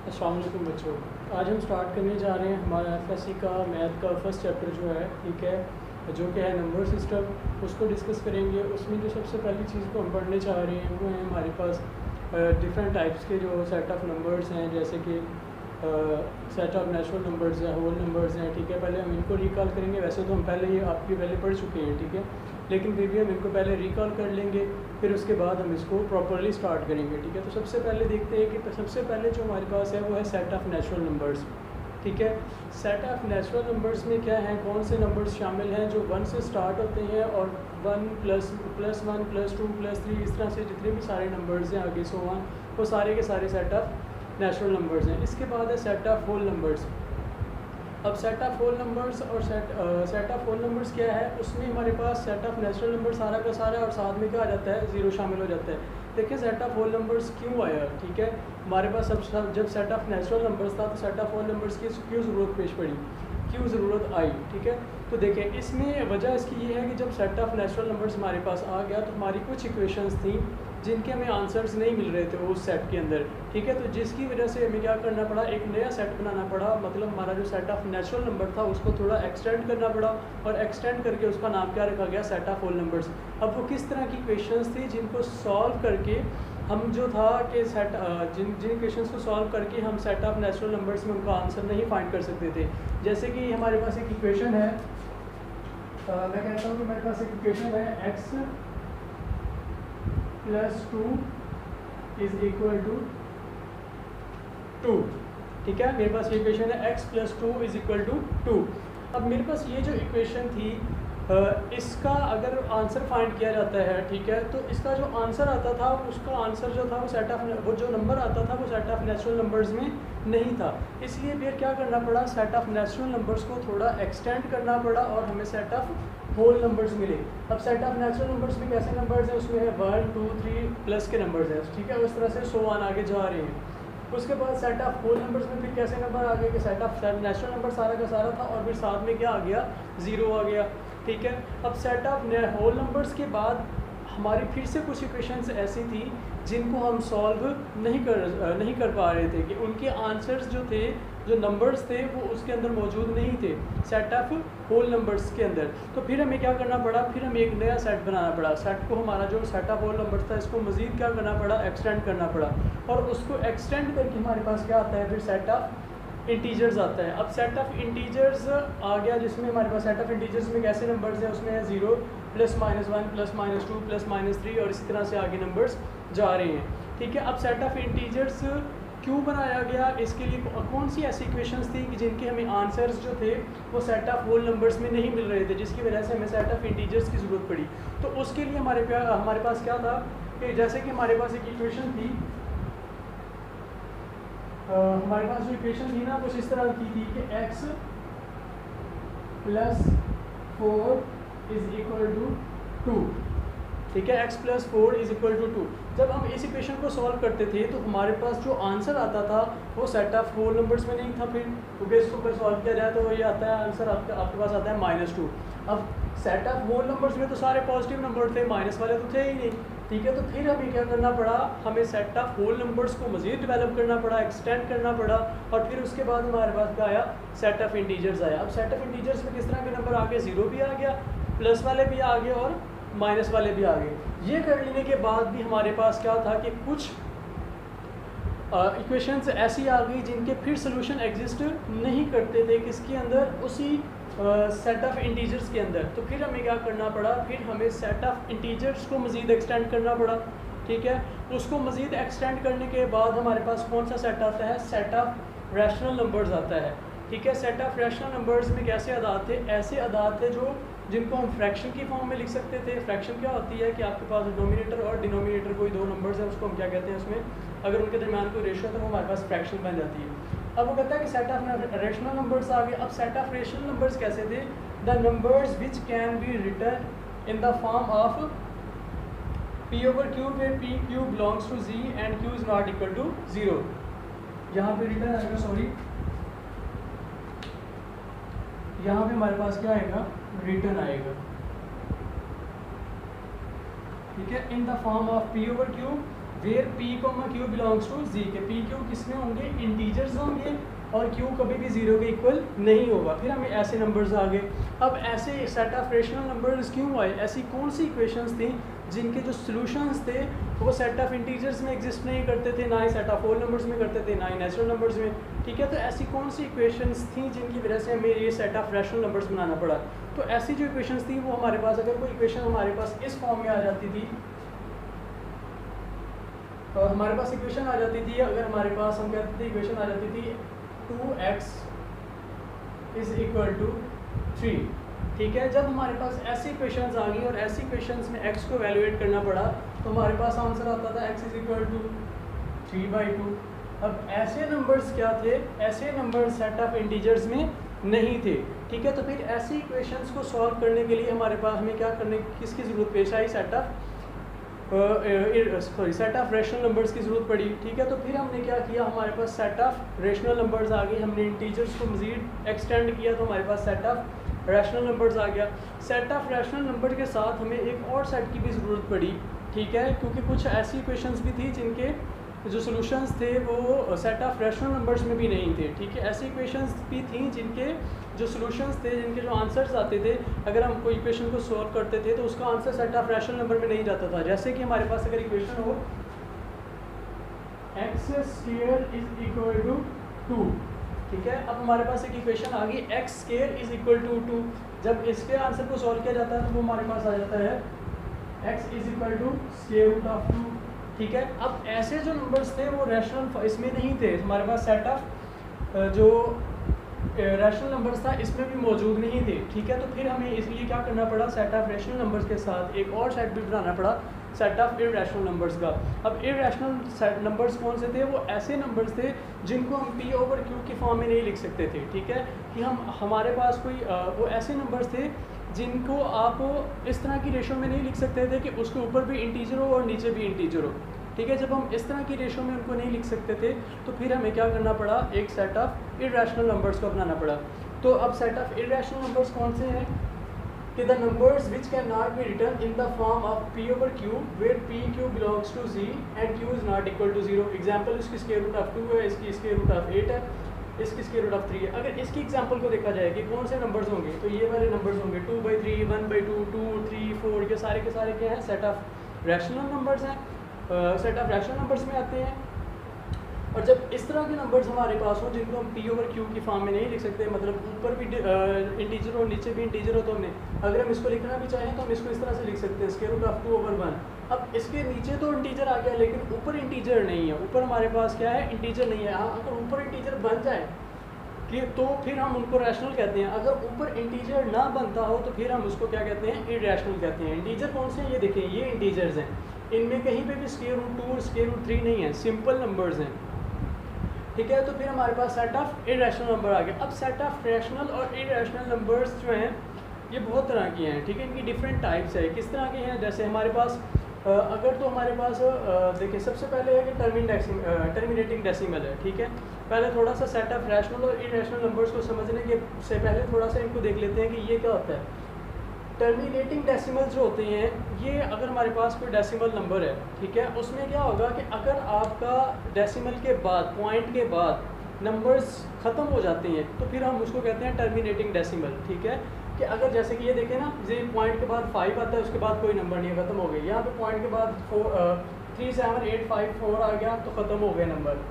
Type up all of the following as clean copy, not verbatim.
अस्सलाम वालेकुम बच्चों। आज हम स्टार्ट करने जा रहे हैं हमारा एफएससी का मैथ का फर्स्ट चैप्टर जो है, ठीक है, जो कि है नंबर सिस्टम। उसको डिस्कस करेंगे। उसमें जो सबसे पहली चीज़ को हम पढ़ने चाह रहे हैं वो है हमारे पास डिफरेंट टाइप्स के जो सेट ऑफ नंबर्स हैं, जैसे कि सेट ऑफ नेचुरल नंबर्स हैं, होल नंबर्स हैं, ठीक है। पहले हम इनको रिकॉल करेंगे। वैसे तो हम पहले ही आपके पहले पढ़ चुके हैं, ठीक है, लेकिन फिर भी हम इनको पहले रिकॉल कर लेंगे, फिर उसके बाद हम इसको प्रॉपरली स्टार्ट करेंगे, ठीक है। तो सबसे पहले देखते हैं कि सबसे पहले जो हमारे पास है वो है सेट ऑफ नेचुरल नंबर्स, ठीक है। सेट ऑफ नेचुरल नंबर्स में क्या है, कौन से नंबर्स शामिल हैं जो 1 से स्टार्ट होते हैं और 1 प्लस 1 प्लस 2 प्लस 3 इस तरह से जितने भी सारे नंबर्स हैं आगे सो ऑन, वो सारे के सारे सेट ऑफ नेचुरल नंबर्स हैं। इसके बाद है सेट ऑफ होल नंबर्स। अब सेट ऑफ होल नंबर्स और सेट ऑफ होल नंबर्स क्या है, उसमें हमारे पास सेट ऑफ नेचुरल नंबर सारा का सारा और साथ में क्या आ जाता है, ज़ीरो शामिल हो जाता है। देखिए सेट ऑफ होल नंबर्स क्यों आया, ठीक है। हमारे पास सब जब सेट ऑफ नेचुरल नंबर्स था तो सेट ऑफ होल नंबर्स की क्यों ज़रूरत पेश पड़ी, क्यों ज़रूरत आई, ठीक है। तो देखें इसमें वजह इसकी ये है कि जब सेट ऑफ नेचुरल नंबर्स हमारे पास आ गया तो हमारी कुछ इक्वेशंस थी जिनके हमें आंसर्स नहीं मिल रहे थे उस सेट के अंदर, ठीक है। तो जिसकी वजह से हमें क्या करना पड़ा, एक नया सेट बनाना पड़ा। मतलब हमारा जो सेट ऑफ नेचुरल नंबर था उसको थोड़ा एक्सटेंड करना पड़ा और एक्सटेंड करके उसका नाम क्या रखा गया, सेट ऑफ होल नंबर्स। अब वो किस तरह की इक्वेशंस थी जिनको सॉल्व करके हम जो था कि सेट जिन इक्वेशंस को सॉल्व करके हम सेट ऑफ नेचुरल नंबर्स में उनका आंसर नहीं फाइंड कर सकते थे। जैसे कि हमारे पास एक इक्वेशन है, मैं कहता हूँ कि मेरे पास एक इक्वेशन है x plus 2 is equal to 2, ठीक है। मेरे पास ये इक्वेशन है x plus 2 is equal to 2। अब मेरे पास ये जो इक्वेशन थी इसका अगर आंसर फाइंड किया जाता है, ठीक है, तो इसका जो आंसर आता था उसका आंसर जो था वो सेट ऑफ वो जो नंबर आता था वो सेट ऑफ नेचुरल नंबर्स में नहीं था। इसलिए फिर क्या करना पड़ा, सेट ऑफ नेचुरल नंबर्स को थोड़ा एक्सटेंड करना पड़ा और हमें सेट ऑफ होल नंबर्स मिले। अब सेट ऑफ नेचुरल नंबर्स में कैसे नंबर्स हैं, उसमें है 1 2 3 प्लस के नंबर्स हैं, ठीक है। उस तरह से सो ऑन आगे जा रहे हैं। उसके बाद सेट ऑफ होल नंबर्स में फिर कैसे नंबर आ गए कि सेट ऑफ नेचुरल नंबर सारा का सारा था और फिर साथ में क्या आ गया, ज़ीरो आ गया, ठीक है। अब सेट ऑफ होल नंबर्स के बाद हमारी फिर से कुछ इक्वेशंस ऐसी थी जिनको हम सॉल्व नहीं कर पा रहे थे, कि उनके आंसर्स जो थे, जो नंबर्स थे वो उसके अंदर मौजूद नहीं थे सेट ऑफ होल नंबर्स के अंदर। तो फिर हमें क्या करना पड़ा, फिर हमें एक नया सेट बनाना पड़ा। सेट को हमारा जो सेट ऑफ होल नंबर्स था इसको मज़ीद क्या करना पड़ा, एक्सटेंड करना पड़ा। और उसको एक्सटेंड करके हमारे पास क्या आता है, फिर सेट ऑफ इंटीजर्स आता है। अब सेट ऑफ इंटीजर्स आ गया जिसमें हमारे पास सेट ऑफ इंटीजर्स में कैसे नंबर्स हैं, उसमें है 0 प्लस -1 प्लस -2 प्लस -3 और इसी तरह से आगे नंबर्स जा रहे हैं, ठीक है। अब सेट ऑफ इंटीजर्स क्यों बनाया गया, इसके लिए कौन सी ऐसी इक्वेशंस थी कि जिनके हमें आंसर्स जो थे वो सेट ऑफ होल नंबर्स में नहीं मिल रहे थे, जिसकी वजह से हमें सेट ऑफ इंटीजर्स की ज़रूरत पड़ी। तो उसके लिए हमारे पास क्या था कि जैसे कि हमारे पास एक इक्वेशन थी, हमारे पास जो इक्वेशन थी ना कुछ इस तरह की थी कि x plus 4 is equal to 2, ठीक है। x plus 4 is equal to 2। जब हम इस इक्वेशन को सॉल्व करते थे तो हमारे पास जो आंसर आता था वो सेट ऑफ होल नंबर्स में नहीं था, फिर क्योंकि इसको अगर सॉल्व किया जाए तो ये आता है आंसर आपके पास आता है -2। अब सेट ऑफ होल नंबर्स में तो सारे पॉजिटिव नंबर थे, माइनस वाले तो थे ही नहीं, ठीक है। तो फिर हमें क्या करना पड़ा, हमें सेट ऑफ होल नंबर्स को मज़ीद डेवलप करना पड़ा, एक्सटेंड करना पड़ा और फिर उसके बाद हमारे पास क्या आया, सेट ऑफ इंटीजर्स आया। अब सेट ऑफ इंटीजर्स में किस तरह के नंबर आ गए, 0 भी आ गया, प्लस वाले भी आ गए और माइनस वाले भी आ गए। ये कर लेने के बाद भी हमारे पास क्या था कि कुछ इक्वेशंस ऐसी आ गई जिनके फिर सोल्यूशन एग्जिस्ट नहीं करते थे किसके अंदर, उसी सेट ऑफ इंटीजर्स के अंदर। तो फिर हमें क्या करना पड़ा, फिर हमें सेट ऑफ इंटीजर्स को मज़ीद एक्सटेंड करना पड़ा, ठीक है। उसको मज़ीद एक्सटेंड करने के बाद हमारे पास कौन सा सेट आता है, सेट ऑफ रैशनल नंबर्स आता है, ठीक है। सेट ऑफ रैशनल नंबर्स में कैसे अदाद थे, ऐसे अदाद थे जिनको हम फ्रैक्शन की फॉर्म में लिख सकते थे। फ्रैक्शन क्या होती है कि आपके पास डिनोमिनेटर और डिनोमिनेटर कोई दो नंबर्स हैं, उसको हम क्या कहते हैं, उसमें अगर उनके दरमियान कोई रेशियो है तो वो हमारे पास फ्रैक्शन बन जाती है। अब वो कहता है कि सेट ऑफ रेशनल नंबर्स आ गए। अब सेट ऑफ रेशनल नंबर्स कैसे थे, the numbers which can be written in the form of p/q where pq belongs to z and q is not equal to 0। यहाँ पे रिटर्न आएगा, sorry यहाँ पे हमारे पास क्या आएगा, रिटर्न आएगा, ठीक है, in the form of p/q where P comma Q belongs to Z, के पी क्यू किस में होंगे, इंटीजर्स होंगे, और क्यू कभी भी जीरो के इक्वल नहीं होगा। फिर हमें ऐसे नंबर्स आ गए। अब ऐसे सेट ऑफ रेशनल नंबर्स क्यों आए, ऐसी कौन सी इक्वेशंस थी जिनके जो सॉल्यूशंस थे वो सेट ऑफ इंटीजर्स में एग्जिस्ट नहीं करते थे, ना ही सेट ऑफ होल नंबर्स में करते थे, ना ही नेचुरल नंबर्स में, ठीक है। तो ऐसी कौन सी इक्वेशंस थी जिनकी वजह से हमें ये सेट ऑफ रैशनल नंबर्स बनाना पड़ा। तो ऐसी जो इक्वेशंस थी वो हमारे पास, अगर कोई इक्वेशन हमारे पास इस फॉर्म में आ जाती थी, और हमारे पास इक्वेशन आ जाती थी, अगर हमारे पास हम कहते थे इक्वेशन आ जाती थी 2x इज इक्वल टू 3, ठीक है। जब हमारे पास ऐसी इक्वेशंस आ गई और ऐसी इक्वेशंस में x को वैल्यूएट करना पड़ा तो हमारे पास आंसर आता था x इज इक्वल टू 3/2। अब ऐसे नंबर्स क्या थे, ऐसे नंबर्स सेट ऑफ इंटीजर्स में नहीं थे, ठीक है। तो फिर ऐसी इक्वेशंस को सॉल्व करने के लिए हमारे पास हमें क्या करने, किसकी ज़रूरत पेश आई, सेट ऑफ रेशनल नंबर्स की ज़रूरत पड़ी, ठीक है। तो फिर हमने क्या किया, हमारे पास सेट ऑफ रेशनल नंबर्स आ गए, हमने इंटीजर्स को मज़ीद एक्सटेंड किया तो हमारे पास सेट ऑफ रैशनल नंबर्स आ गया। सेट ऑफ रैशनल नंबर के साथ हमें एक और सेट की भी ज़रूरत पड़ी, ठीक है, क्योंकि कुछ ऐसी इक्वेशंस भी थी जिनके जो सॉल्यूशंस थे वो सेट ऑफ रैशनल नंबर्स में भी नहीं थे, ठीक है। ऐसी इक्वेशंस भी थी जिनके जो सॉल्यूशंस थे, जिनके जो आंसर्स आते थे, अगर हम कोई इक्वेशन को सॉल्व करते थे तो उसका answer set of rational number में नहीं जाता था। जैसे कि हमारे पास अगर इक्वेशन हो x² इज इक्वल टू 2, ठीक है। अब हमारे पास एक इक्वेशन आ गई x² इज इक्वल टू 2। जब इसके आंसर को सॉल्व किया जाता है तो वो हमारे पास आ जाता है x is equal to square root of 2, ठीक है। अब ऐसे जो नंबर्स थे वो रैशनल इसमें नहीं थे, हमारे पास सेट ऑफ जो रैशनल नंबर्स था इसमें भी मौजूद नहीं थे, ठीक है। तो फिर हमें इसलिए क्या करना पड़ा, सेट ऑफ रैशनल नंबर्स के साथ एक और सेट भी बनाना पड़ा, सेट ऑफ इररेशनल नंबर्स का। अब इररेशनल नंबर्स कौन से थे, वो ऐसे नंबर्स थे जिनको हम p ओवर q की फॉर्म में नहीं लिख सकते थे, ठीक है। कि हमारे पास कोई वो ऐसे नंबर्स थे जिनको आप इस तरह की रेशो में नहीं लिख सकते थे कि उसके ऊपर भी इंटीजर हो और नीचे भी इंटीजर हो, ठीक है। जब हम इस तरह की रेशो में उनको नहीं लिख सकते थे तो फिर हमें क्या करना पड़ा, एक सेट ऑफ इररेशनल नंबर्स को अपनाना पड़ा। तो अब सेट ऑफ इररेशनल नंबर्स कौन से हैं कि the numbers which can not be written in the form of p over q where p q belongs to z and q is not equal to 0। Example इसकी square root of 2 है, इसकी square root of 8 है, इसकी square root of 3 है। अगर इसकी example को देखा जाए कि कौन से नंबर्स होंगे, तो ये वाले नंबर्स होंगे 2/3, 1/2, 2, 3, 4, ये सारे के सारे क्या हैं, सेट ऑफ रैशनल नंबर्स हैं, सेट ऑफ रैशनल नंबर्स में आते हैं। और जब इस तरह के नंबर्स हमारे पास हो जिनको हम p ओवर q की फॉर्म में नहीं लिख सकते, मतलब ऊपर भी इंटीजर हो नीचे भी इंटीजर हो, तो हमने अगर हम इसको लिखना भी चाहें तो हम इसको इस तरह से लिख सकते हैं स्क्वायर रूट ऑफ 2 ओवर 1। अब इसके नीचे तो इंटीजर आ गया लेकिन ऊपर इंटीजर नहीं है, ऊपर हमारे पास क्या है, इंटीजर नहीं है। हाँ, अगर ऊपर इंटीजर बन जाए कि तो फिर हम उनको रैशनल कहते हैं, अगर ऊपर इंटीजर ना बनता हो तो फिर हम उसको क्या कहते हैं, इररेशनल कहते हैं। इंटीजर कौन से हैं, ये देखें, ये इंटीजर्स हैं, इनमें कहीं पे भी स्क्वायर रूट 2 और स्क्वायर रूट 3 नहीं है, सिंपल नंबर्स हैं, ठीक है। तो फिर हमारे पास सेट ऑफ इररेशनल नंबर आ गया। अब सेट ऑफ रैशनल और इररेशनल नंबर्स जो हैं ये बहुत तरह की हैं, ठीक है, इनकी डिफरेंट टाइप्स है। किस तरह के हैं, जैसे हमारे पास अगर तो हमारे पास देखिए सबसे पहले है कि टर्मिनेटिंग डेसिमल है, ठीक है। पहले थोड़ा सा सेट ऑफ रैशनल और इररेशनल नंबर्स को समझने के से पहले थोड़ा सा इनको देख लेते हैं कि ये क्या होता है। टर्मिनेटिंग डेसिमल जो होते हैं, ये अगर हमारे पास कोई डेसिमल नंबर है, ठीक है, उसमें क्या होगा कि अगर आपका डेसिमल के बाद, पॉइंट के बाद नंबर्स ख़त्म हो जाते हैं तो फिर हम उसको कहते हैं टर्मिनेटिंग डेसिमल, ठीक है। कि अगर जैसे कि ये देखें ना, ये पॉइंट के बाद 5 आता है, उसके बाद कोई नंबर नहीं है, ख़त्म हो गई। यहाँ पे पॉइंट के बाद 3, 7, 8, 5, 4 आ गया तो ख़त्म हो गए नंबर।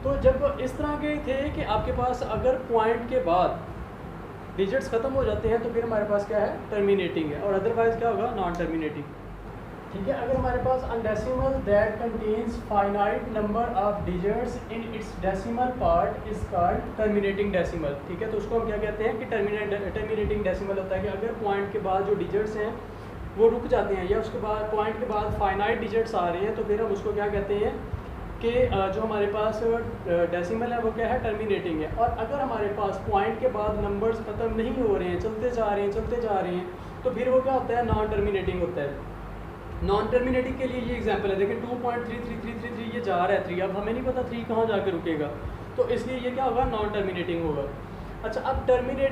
तो जब इस तरह के थे कि आपके पास अगर पॉइंट के बाद डिजिट्स ख़त्म हो जाते हैं तो फिर हमारे पास क्या है, टर्मिनेटिंग है, और अदरवाइज़ क्या होगा, नॉन टर्मिनेटिंग, ठीक है। अगर हमारे पास a decimal that contains finite number of digits in its decimal part is called terminating decimal, ठीक है। तो उसको हम क्या कहते हैं कि टर्मिनेटिंग डेसिमल होता है कि अगर पॉइंट के बाद जो डिजिट्स हैं वो रुक जाते हैं या उसके बाद पॉइंट के बाद फाइनाइट डिजिट्स आ रहे हैं तो फिर हम उसको क्या कहते हैं कि जो हमारे पास डेसिमल है वो क्या है, टर्मिनेटिंग है। और अगर हमारे पास पॉइंट के बाद नंबर्स ख़त्म नहीं हो रहे हैं, चलते जा रहे हैं तो फिर वो क्या होता है, नॉन टर्मिनेटिंग होता है। नॉन टर्मिनेटिंग के लिए ये एग्जांपल है, देखिए 2.33333 ये जा रहा है 3, अब हमें नहीं पता 3 कहाँ जाकर रुकेगा, तो इसलिए ये क्या होगा, नॉन टर्मिनेटिंग होगा। अच्छा, अब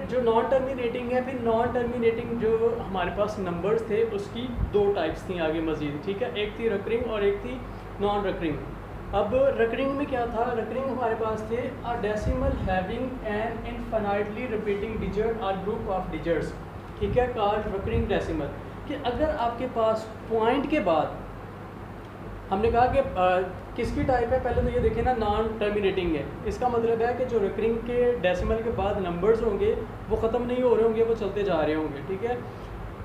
जो नॉन टर्मिनेटिंग है, फिर नॉन टर्मिनेटिंग जो हमारे पास नंबर्स थे उसकी 2 टाइप्स थी आगे मज़ीद, ठीक है। एक थी रिकरिंग और एक थी नॉन रिकरिंग। अब रिकरिंग में क्या था, रिकरिंग हमारे पास थे a decimal having an infinitely repeating digit और ग्रुप ऑफ डिजिट्स, ठीक है, कॉल्ड रिकरिंग डेसिमल। कि अगर आपके पास पॉइंट के बाद, हमने कहा कि किसकी टाइप है, पहले तो ये देखें ना, नॉन टर्मिनेटिंग है। इसका मतलब है कि जो रिकरिंग के डेसिमल के बाद नंबर्स होंगे वो ख़त्म नहीं हो रहे होंगे, वो चलते जा रहे होंगे, ठीक है।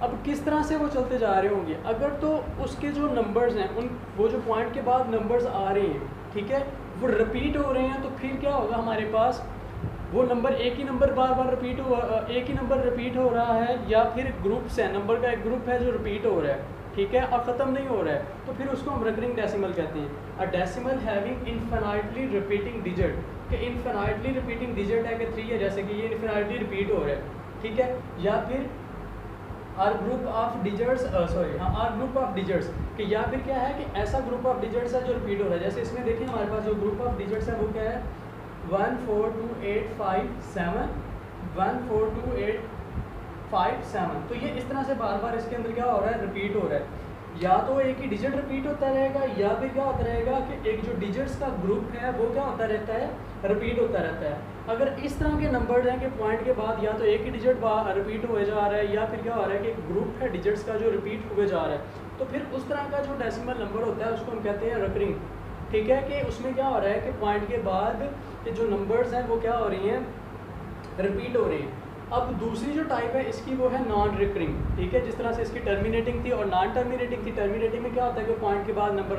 अब किस तरह से वो चलते जा रहे होंगे, अगर तो उसके जो नंबर्स हैं उन वो जो पॉइंट के बाद नंबर्स आ रहे हैं, ठीक है, वो रिपीट हो रहे हैं, तो फिर क्या होगा हमारे पास, वो नंबर एक ही नंबर बार बार रिपीट हो एक ही नंबर रिपीट हो रहा है, या फिर ग्रुप्स हैं, नंबर का एक ग्रुप है जो रिपीट हो रहा है, ठीक है, और ख़त्म नहीं हो रहा है, तो फिर उसको हम रिकरिंग डेसिमल कहते हैं। A decimal having infinitely repeating digit, कि इनफाइनाइटली रिपीटिंग डिजिट है कि 3 है, जैसे कि ये इनफाइनाइटली रिपीट हो रहा है, ठीक है, या फिर or group of digits, or group of digits, कि या फिर क्या है कि ऐसा ग्रुप ऑफ डिजिट्स है जो रिपीट हो रहा है। जैसे इसमें देखिए हमारे पास जो ग्रुप ऑफ डिजिट्स है वो क्या है, 1 4 2 8 5 7 1 4 2 8 5 7। तो ये इस तरह से बार बार इसके अंदर क्या हो रहा है, रिपीट हो रहा है। या तो एक ही डिजिट रिपीट होता रहेगा, या फिर क्या होता रहेगा कि एक जो डिजिट्स का ग्रुप है वो क्या होता रहता है, रिपीट होता रहता है। अगर इस तरह के नंबर हैं कि पॉइंट के बाद या तो एक ही डिजिट रिपीट हुए जा रहा है, या फिर क्या हो रहा है कि एक ग्रुप है डिजिट्स का जो रिपीट हुए जा रहा है, तो फिर उस तरह का जो डेसिमल नंबर होता है उसको हम कहते हैं रिकरिंग, ठीक है। कि उसमें क्या हो रहा है कि पॉइंट के बाद के जो नंबर्स हैं वो क्या हो रही हैं, रिपीट हो रही हैं। अब दूसरी जो टाइप है इसकी वो है नॉन रिकरिंग, ठीक है, जिस तरह से इसकी टर्मिनेटिंग थी और नॉन टर्मिनेटिंग थी। टर्मिनेटिंग में क्या होता है कि पॉइंट के बाद नंबर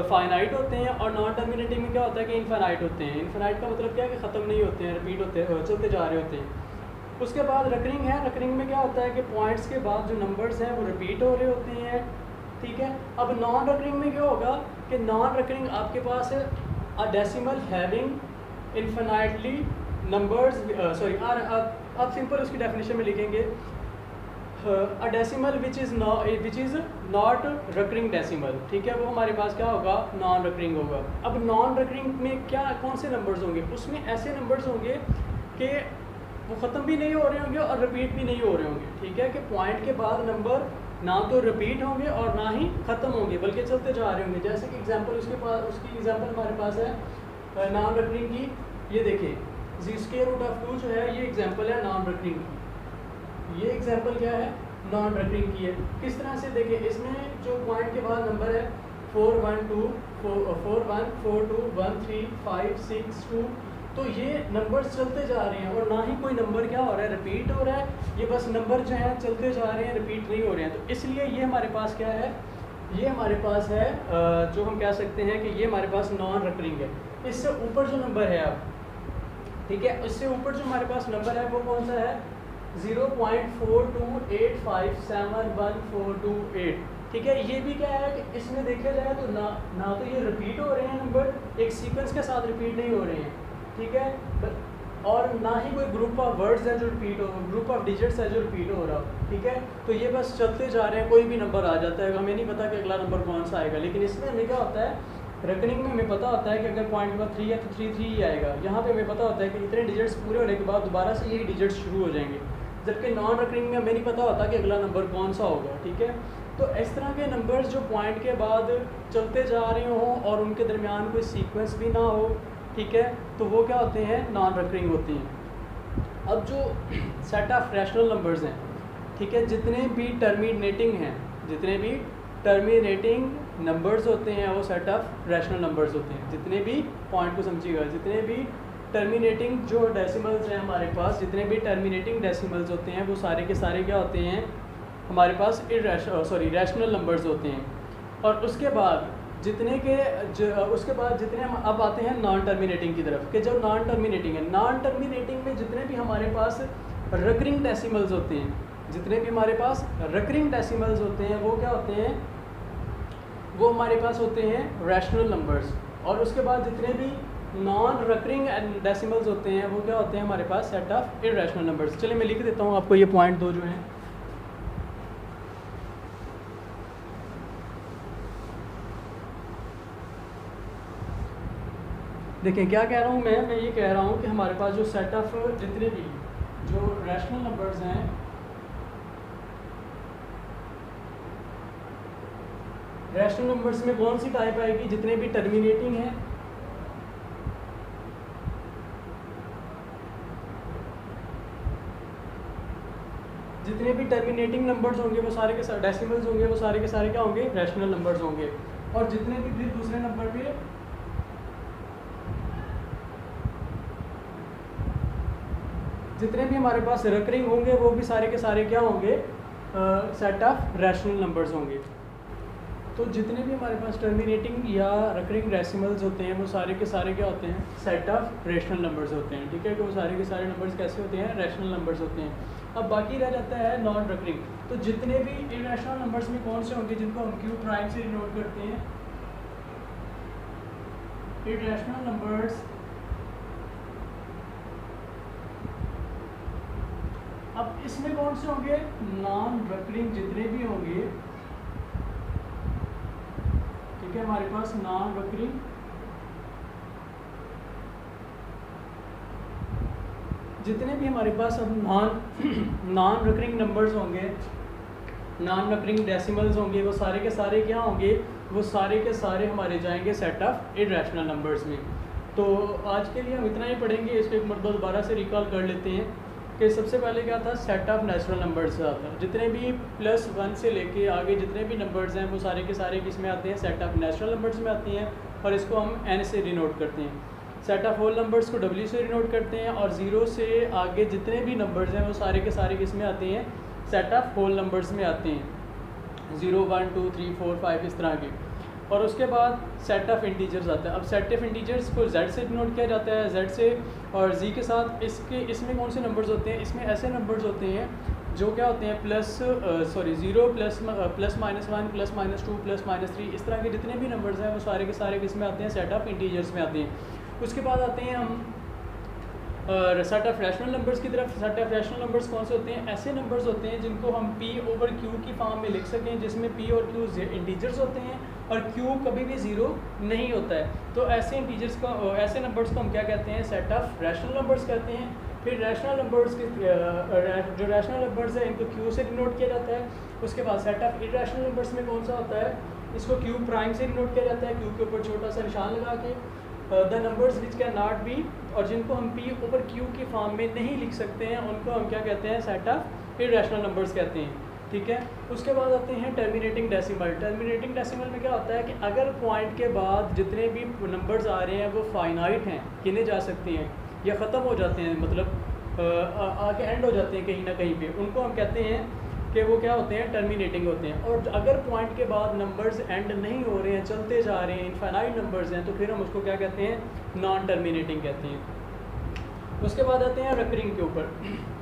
फाइनाइट होते हैं, और नॉन टर्मिनेटिंग में क्या होता है कि इनफाइनाइट होते हैं। इनफाइनाइट का मतलब क्या है कि ख़त्म नहीं होते हैं, रिपीट होते हैं, चलते जा रहे होते हैं। उसके बाद रिकरिंग है। रिकरिंग में क्या होता है कि पॉइंट्स के बाद जो नंबर्स हैं वो रिपीट हो रहे होते हैं, ठीक है। अब नॉन रिकरिंग में क्या होगा कि नॉन रिकरिंग आपके पास है a decimal having infinitely numbers, आप सिंपल उसकी डेफिनेशन में लिखेंगे a decimal which is not recurring decimal, ठीक है, वो हमारे पास क्या होगा, नॉन रिकरिंग होगा। अब नॉन रिकरिंग में क्या कौन से नंबर्स होंगे, उसमें ऐसे नंबर्स होंगे कि वो ख़त्म भी नहीं हो रहे होंगे और रिपीट भी नहीं हो रहे होंगे, ठीक है, कि पॉइंट के बाद नंबर ना तो रिपीट होंगे और ना ही ख़त्म होंगे, बल्कि चलते जा रहे होंगे। जैसे कि एग्जांपल उसकी एग्जांपल हमारे पास है नॉन रिकरिंग की, ये देखिए z√2 जो है ये एग्जांपल है नॉन रिकरिंग की। ये एग्जांपल क्या है, नॉन रिकरिंग की है। किस तरह से देखिए, इसमें जो पॉइंट के बाद नंबर है 4 1 2 4 1 4 2 1 3 5 6 2, तो ये नंबर्स चलते जा रहे हैं और ना ही कोई नंबर क्या हो रहा है, रिपीट हो रहा है। ये बस नंबर जो है चलते जा रहे हैं, रिपीट नहीं हो रहे हैं। तो इसलिए ये हमारे पास क्या है, ये हमारे पास है जो हम कह सकते हैं कि ये हमारे पास नॉन रिकरिंग है। इससे ऊपर जो नंबर है अब, ठीक है, इससे ऊपर जो हमारे पास नंबर है वो कौन सा है, 0.428571428, ठीक है। ये भी क्या है कि इसमें देखा जाए तो ना तो ये रिपीट हो रहे हैं नंबर, एक सीक्वेंस के साथ रिपीट नहीं हो रहे हैं, ठीक है, और ना ही कोई ग्रुप ऑफ वर्ड्स है जो रिपीट हो, ग्रुप ऑफ डिजिट्स है जो रिपीट हो रहा, ठीक है। तो ये बस चलते जा रहे हैं, कोई भी नंबर आ जाता है, हमें नहीं पता कि अगला नंबर कौन सा आएगा। लेकिन इसमें हमें क्या होता है, रिकरिंग में हमें पता होता है कि अगर पॉइंट के बाद 3 है तो 3 3 ही आएगा। यहाँ पे हमें पता होता है कि इतने डिजिट्स पूरे होने के बाद दोबारा से यही डिजिट्स शुरू हो जाएंगे। जबकि नॉन रिकरिंग में हमें नहीं पता होता कि अगला नंबर कौन सा होगा, ठीक है। तो इस तरह के नंबर्स जो पॉइंट के बाद चलते जा रहे हों और उनके दरमियान कोई सीक्वेंस भी ना हो, ठीक है, तो वो क्या होते हैं, नॉन रिकरिंग होती हैं। अब जो सेट ऑफ रैशनल नंबर्स हैं, ठीक है, जितने भी टर्मिनेटिंग हैं, जितने भी टर्मिनेटिंग नंबर्स होते हैं वो सेट ऑफ रैशनल नंबर्स होते हैं। जितने भी, पॉइंट को समझिएगा, जितने भी टर्मिनेटिंग जो डेसिमल्स हैं हमारे पास, जितने भी टर्मिनेटिंग डेसिमल्स होते हैं वो सारे के सारे क्या होते हैं, हमारे पास रैशनल नंबर्स होते हैं। और उसके बाद जितने हम अब आते हैं नॉन टर्मिनेटिंग की तरफ, कि जो नॉन टर्मिनेटिंग है, नॉन टर्मिनेटिंग में जितने भी हमारे पास रिकरिंग डेसिमल्स होते हैं, जितने भी हमारे पास रिकरिंग डेसिमल्स होते हैं वो क्या होते हैं, वो हमारे पास होते हैं रैशनल नंबर्स। और उसके बाद जितने भी नॉन रिकरिंग डेसिमल्स होते हैं वो क्या होते हैं, हमारे पास सेट ऑफ इररेशनल नंबर्स। चलिए मैं लिख देता हूँ आपको ये पॉइंट दो जो हैं। देखिए क्या कह रहा हूँ मैं ये कह रहा हूँ कि हमारे पास जो सेट ऑफ जितने भी जो रैशनल नंबर्स हैं, रैशनल नंबर्स में कौन सी टाइप आएगी? जितने भी टर्मिनेटिंग हैं, जितने भी टर्मिनेटिंग नंबर्स होंगे वो सारे के सारे, डेसिमल्स होंगे वो सारे के सारे क्या होंगे? रैशनल नंबर्स होंगे। और जितने भी फिर दूसरे नंबर पे जितने भी हमारे पास रिकरिंग होंगे वो भी सारे के सारे क्या होंगे? सेट ऑफ रैशनल नंबर्स होंगे। तो जितने भी हमारे पास टर्मिनेटिंग या रिकरिंग डेसिमल्स होते हैं वो सारे के सारे क्या होते हैं? सेट ऑफ रैशनल नंबर्स होते हैं। ठीक है, कि वो सारे के सारे नंबर्स कैसे होते हैं? रैशनल नंबर्स होते हैं। अब बाकी रह जाता है नॉन रिकरिंग। तो जितने भी इरेशनल नंबर्स में कौन से होंगे जिनको हम क्यू प्राइम से डिनोट करते हैं? Irrational numbers. अब इसमें कौन से होंगे? नॉन रिकरिंग जितने भी होंगे, ठीक है, हमारे पास नॉन रिकरिंग जितने भी हमारे पास अब नॉन रिकरिंग नंबर्स होंगे, नॉन रिकरिंग डेसिमल्स होंगे, वो सारे के सारे क्या होंगे? वो सारे के सारे हमारे जाएंगे सेट ऑफ इरेशनल नंबर्स में। तो आज के लिए हम इतना ही पढ़ेंगे। इसको एक मरतबा दोबारा से रिकॉल कर लेते हैं कि सबसे पहले क्या था? सेट ऑफ नेचुरल नंबर्स आता है। जितने भी +1 से लेके आगे जितने भी नंबर्स हैं वो सारे के सारे किस में आते हैं? सेट ऑफ नेचुरल नंबर्स में आती हैं। और इसको हम n से डिनोट करते हैं। सेट ऑफ होल नंबर्स को w से डिनोट करते हैं। और 0 से आगे जितने भी नंबर्स हैं वो सारे के सारे किस में आते हैं? सेट ऑफ होल नंबर्स में आते हैं। 0 1 2 3 4 5 इस तरह के। और उसके बाद सेट ऑफ इंटीजर्स आता है। अब सेट ऑफ इंटीजर्स को z से डिनोट किया जाता है, z से और z के साथ। इसमें कौन से नंबर्स होते हैं? इसमें ऐसे नंबर्स होते हैं जो क्या होते हैं? 0 +1 +-2 +-3 इस तरह के जितने भी नंबर्स हैं वो सारे के सारे किस में आते हैं? सेट ऑफ इंटीजर्स में आते हैं। उसके बाद आते हैं हम सेट ऑफ रैशनल नंबर्स की तरफ। सेट ऑफ रैशनल नंबर्स कौन से होते हैं? ऐसे नंबर्स होते हैं जिनको हम p/q की फॉर्म में लिख सकें, जिसमें p और q इंटीजर्स होते हैं और q कभी भी 0 नहीं होता है। तो ऐसे इंटीजर्स को, ऐसे नंबर्स को हम क्या कहते हैं? सेट ऑफ रैशनल नंबर्स कहते हैं। फिर रैशनल नंबर्स के जो रैशनल नंबर्स हैं इनको q से डिनोट किया जाता है। उसके बाद सेट ऑफ इरेशनल नंबर्स में कौन सा होता है? इसको q प्राइम से डिनोट किया जाता है, q के ऊपर छोटा सा निशान लगा के। The numbers which can not B, और जिनको हम p/q की फॉर्म में नहीं लिख सकते हैं उनको हम क्या कहते हैं? सेट ऑफ इरेशनल नंबर्स कहते हैं। ठीक है, उसके बाद आते हैं टर्मिनेटिंग डेसिमल। टर्मिनेटिंग डेसिमल में क्या होता है कि अगर पॉइंट के बाद जितने भी नंबर्स आ रहे हैं वो फाइनाइट हैं, गिने जा सकते हैं या ख़त्म हो जाते हैं, मतलब आके एंड हो जाते हैं कहीं ना कहीं पे, उनको हम कहते हैं कि वो क्या होते हैं? टर्मिनेटिंग होते हैं। और अगर पॉइंट के बाद नंबर्स एंड नहीं हो रहे हैं, चलते जा रहे हैं, इनफाइनाइट नंबर्स हैं, तो फिर हम उसको क्या कहते हैं? नॉन टर्मिनेटिंग कहते हैं। उसके बाद आते हैं रिकरिंग के ऊपर।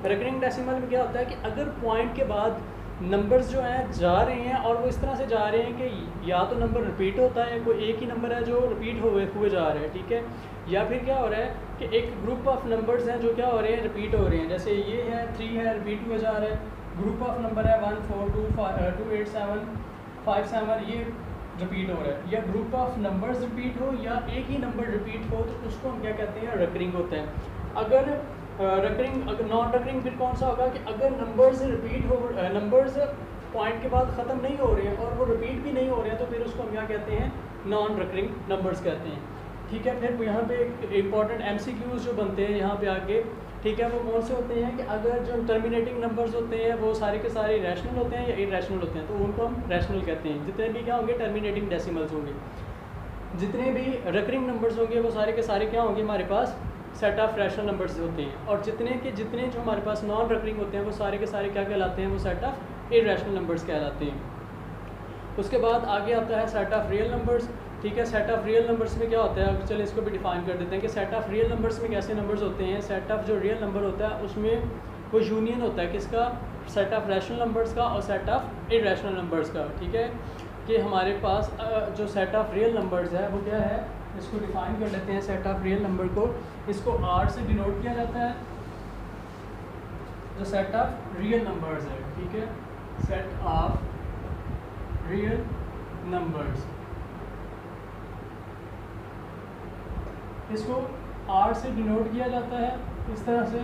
रिकरिंग डेसिमल में क्या होता है कि अगर पॉइंट के बाद नंबर्स जो हैं जा रहे हैं और वो इस तरह से जा रहे हैं कि या तो नंबर रिपीट होता है, कोई एक ही नंबर है जो रिपीट हुए जा रहे हैं, ठीक है, या फिर क्या हो रहा है कि एक ग्रुप ऑफ नंबर्स हैं जो क्या हो रहे हैं? रिपीट हो रहे हैं। जैसे ये है 3 है, रिपीट हुए जा रहा है। ग्रुप ऑफ नंबर है 1 4 2 2 8 7 5 7, ये रिपीट हो रहा है। या ग्रुप ऑफ नंबर्स रिपीट हो या एक ही नंबर रिपीट हो, तो उसको हम क्या कहते हैं? रिकरिंग होता है। अगर रिकरिंग, अगर नॉन रिकरिंग फिर कौन सा होगा कि अगर नंबर्स रिपीट हो, नंबर्स पॉइंट के बाद ख़त्म नहीं हो रहे हैं और वो रिपीट भी नहीं हो रहे हैं, तो फिर उसको हम क्या कहते हैं? नॉन रिकरिंग नंबर्स कहते हैं। ठीक है, फिर यहाँ पे इंपॉर्टेंट MCQs जो बनते हैं यहाँ पे आगे, ठीक है, वो कौन से होते हैं कि अगर जो टर्मिनेटिंग नंबर्स होते हैं वो सारे के सारे रैशनल होते हैं या इरेशनल होते हैं, तो उनको हम रैशनल कहते हैं। जितने भी क्या होंगे? टर्मिनेटिंग डेसिमल्स होंगे। जितने भी रिकरिंग नंबर्स होंगे वो सारे के सारे क्या होंगे? हमारे पास सेट ऑफ रैशनल नंबर्स होते हैं। और जितने जो हमारे पास नॉन रिकरिंग होते हैं वो सारे के सारे क्या कहलाते हैं? वो सेट ऑफ इरेशनल नंबर्स कहलाते हैं। उसके बाद आगे आता है सेट ऑफ रियल नंबर्स। ठीक है, सेट ऑफ रियल नंबर्स में क्या होता है? अब चलिए इसको भी डिफाइन कर देते हैं कि सेट ऑफ रियल नंबर्स में कैसे नंबर्स होते हैं। सेट ऑफ जो रियल नंबर होता है उसमें वो यूनियन होता है किसका? सेट ऑफ रैशनल नंबर्स का और सेट ऑफ इरेशनल नंबर्स का। ठीक है, कि हमारे पास जो सेट ऑफ रियल नंबर्स है वो क्या है? इसको डिफाइन कर लेते हैं। सेट ऑफ रियल नंबर को, इसको R से डिनोट किया जाता है, जो सेट ऑफ रियल नंबर्स है। ठीक है, सेट ऑफ रियल नंबर्स, इसको R से डिनोट किया जाता है इस तरह से।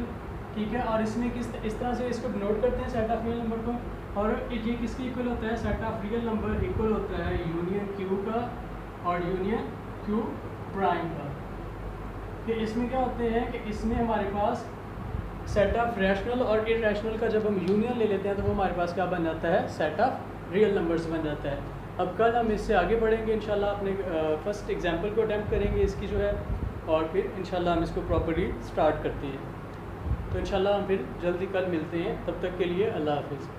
ठीक है, और इसमें इस तरह से इसको डिनोट करते हैं सेट ऑफ रियल नंबर को और ये किसके इक्वल होता है, set of real number equal होता है यूनियन क्यू का और यूनियन क्यू प्राइम का। कि इसमें क्या होते हैं कि इसमें हमारे पास सेट ऑफ रैशनल और इरेशनल का जब हम यूनियन ले लेते हैं तो वो हमारे पास क्या बन जाता है, सेट ऑफ रियल नंबर्स बन जाता है। अब कल हम इससे आगे बढ़ेंगे इंशाल्लाह, अपने फर्स्ट एग्जांपल को अटैम्प्ट करेंगे इसकी जो है, और फिर इंशाल्लाह हम इसको प्रॉपर्ली स्टार्ट करते हैं। तो इंशाल्लाह हम फिर जल्दी कल मिलते हैं, तब तक के लिए अल्लाह हाफिज़।